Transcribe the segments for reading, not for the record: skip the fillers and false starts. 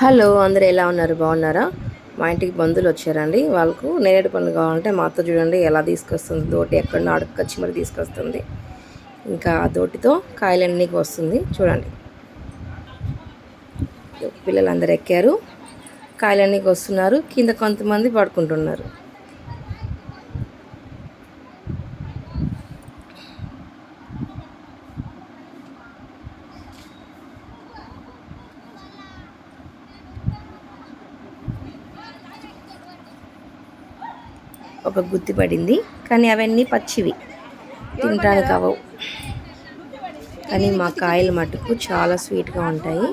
Hello అందరూ ఎలా ఉన్నారు? బాగున్నారా? మా ఇంటికి బంధువులు వచ్చారండి. వాళ్ళకు నేరేడు పండ్లు కావాలంటే మా అత్త చూడండి ఎలా తీసుకొస్తుంది. దోటి ఎక్కడో అడుక్కొచ్చి మరి తీసుకొస్తుంది. ఇంకా ఆ దోటితో కాయలన్నీ వస్తుంది చూడండి. పిల్లలందరూ ఎక్కారు, కాయలన్నీ వస్తున్నారు. కింద కొంతమంది పడుకుంటున్నారు. ఒక గుత్తి పడింది, కానీ అవన్నీ పచ్చివి, తినడానికి అవ్వవు. కానీ మా కాయలు మటుకు చాలా స్వీట్గా ఉంటాయి.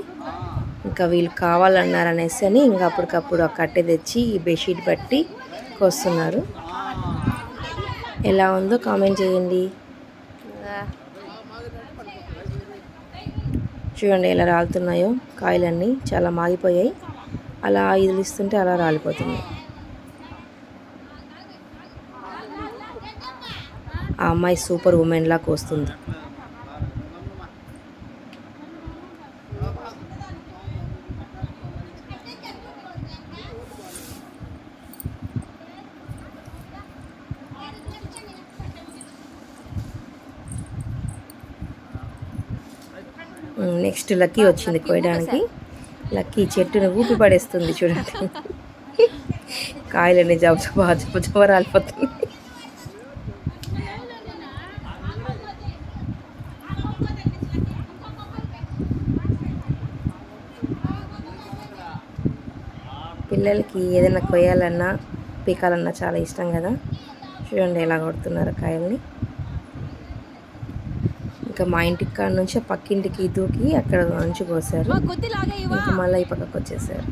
ఇంకా వీళ్ళు కావాలన్నారనేసి అని ఇంకా అప్పటికప్పుడు ఆ కట్టె తెచ్చి బెడ్షీట్ పట్టి కోస్తున్నారు. ఎలా ఉందో కామెంట్ చేయండి. చూడండి ఎలా రాలుతున్నాయో కాయలన్నీ, చాలా మాగిపోయాయి. అలా ఇదిలిస్తుంటే అలా రాలిపోతున్నాయి. ఆ అమ్మాయి సూపర్ ఉమెన్ లా కోస్తుంది. నెక్స్ట్ లక్కీ వచ్చింది కోయడానికి. లక్కీ చెట్టును ఊపి పడేస్తుంది చూడండి. కాయలన్నీ జబజబ రాలిపోతుంది. పిల్లలకి ఏదైనా కొయ్యాలన్నా పీకాలన్నా చాలా ఇష్టం కదా. చూడండి ఎలా కొడుతున్నారు కాయల్ని. ఇంకా మా ఇంటికి కాడ నుంచి పక్కింటికి దూకి అక్కడ నుంచి కోసారు. ఇంకా మళ్ళీ ఈ పక్కకు వచ్చేసారు.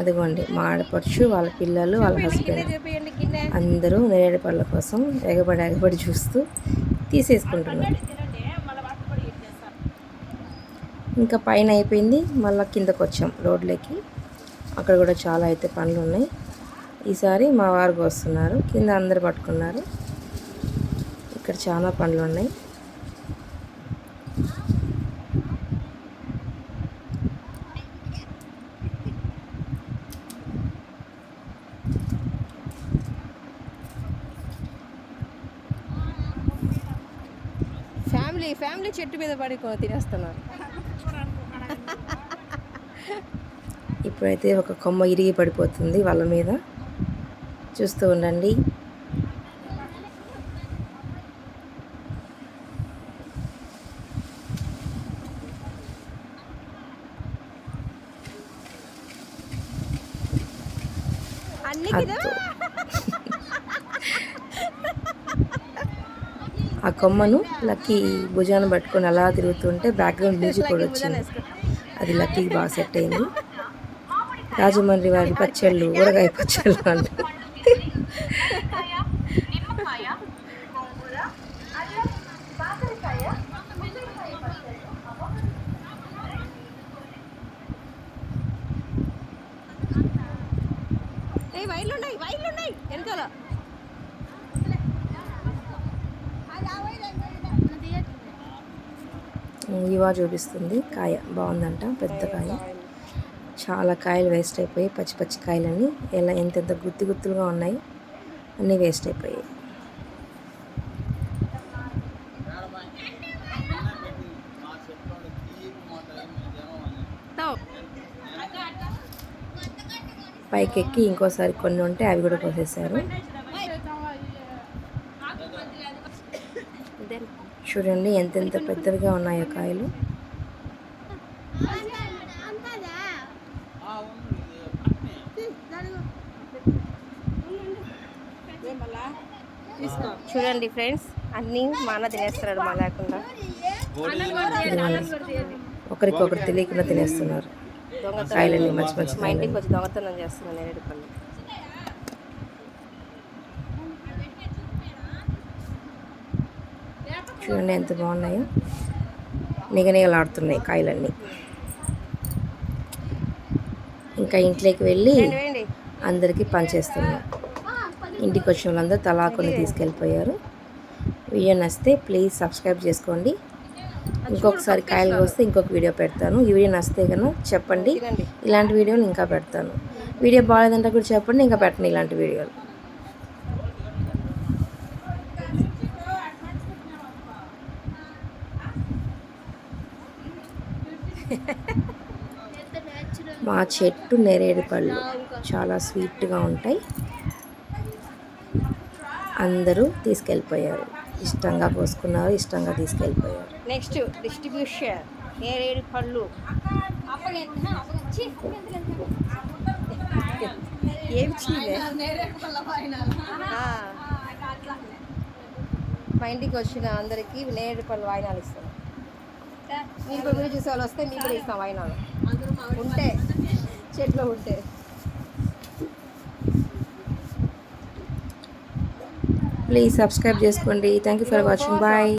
అదిగోండి మా ఆడపడుచు, వాళ్ళ పిల్లలు, వాళ్ళ హస్బెండ్ అందరూ నేరేడు పళ్ళ కోసం ఎగబడి చూస్తూ తీసేసుకుంటున్నారు. ఇంకా పైన అయిపోయింది, మళ్ళీ కిందకు వచ్చాం రోడ్లకి. అక్కడ కూడా చాలా అయితే పండ్లు ఉన్నాయి. ఈసారి మా వారికి వస్తున్నారు, కింద అందరు పట్టుకున్నారు. ఇక్కడ చాలా పండ్లు ఉన్నాయి. ఫ్యామిలీ చెట్టు మీద పడి తినేస్తున్నారు. ఇప్పుడైతే ఒక కొమ్మ ఇరిగి పడిపోతుంది వాళ్ళ మీద. చూస్తూ ఉండండి. ఆ కొమ్మను లక్కీ భుజాన పట్టుకొని అలా తిరుగుతుంటే బ్యాక్గ్రౌండ్ మ్యూజిక్ కూడా వచ్చింది. అది లక్కీకి బాగా సెట్ అయింది. రాజమండ్రి వారి పచ్చళ్ళు, ఊరగాయ పచ్చళ్ళు అంటే వెనకాల ఇవా చూపిస్తుంది. కాయ బాగుందంట, పెద్ద కాయ. చాలా కాయలు వేస్ట్ అయిపోయి, పచ్చి పచ్చి కాయలన్నీ ఎలా ఎంతెంత గుత్తులుగా ఉన్నాయి, అన్నీ వేస్ట్ అయిపోయాయి. పైకెక్కి ఇంకోసారి కొన్ని ఉంటే అవి కూడా కోసేసారు. చూడండి ఎంతెంత పెద్దవిగా ఉన్నాయో కాయలు. చూడండి ఫ్రెండ్స్, అన్నీ మా అన్న తినేస్తున్నాడు మా లేకుండా. ఒకరికొకరు తెలియకుండా తినేస్తున్నారు కాయలన్నీ. మంచి మంచి మా ఇంటికి వచ్చి దొంగతనం చేస్తున్నాను నేరేడు పళ్ళు. చూడండి ఎంత బాగున్నాయో, నిగనిగలాడుతున్నాయి కాయలన్నీ. ఇంకా ఇంట్లోకి వెళ్ళి వేయండి. అందరికీ పంచేస్తున్నాం. ఇంటికి వచ్చిన వాళ్ళందరూ తలా కొన్ని తీసుకెళ్ళిపోయారు. వీడియో నచ్చితే ప్లీజ్ సబ్స్క్రైబ్ చేసుకోండి. ఇంకొకసారి కాయలు వస్తే ఇంకొక వీడియో పెడతాను. ఈ వీడియో నచ్చితే కనుక చెప్పండి, ఇలాంటి వీడియోలు ఇంకా పెడతాను. వీడియో బాగాలేదంటే కూడా చెప్పండి, ఇంకా పెట్టండి ఇలాంటి వీడియోలు. మా చెట్టు నేరేడు పళ్ళు చాలా స్వీట్గా ఉంటాయి. అందరూ తీసుకెళ్ళిపోయారు, ఇష్టంగా కోసుకున్నారు, ఇష్టంగా తీసుకెళ్ళిపోయారు. నెక్స్ట్ డిస్ట్రిబ్యూషన్ నేరేడు పళ్ళు. ఏమి మా ఇంటికి వచ్చిన అందరికీ నేరేడు పళ్ళు వాయినాలు ఇస్తాం. మీకు మీరు చూసే వాళ్ళు వస్తే మీకు కూడా ఇస్తాం వాయినాలు ఉంటే, చెట్లు ఉంటే. ప్లీజ్ సబ్స్క్రైబ్ చేసుకోండి. Thank you for watching. Bye.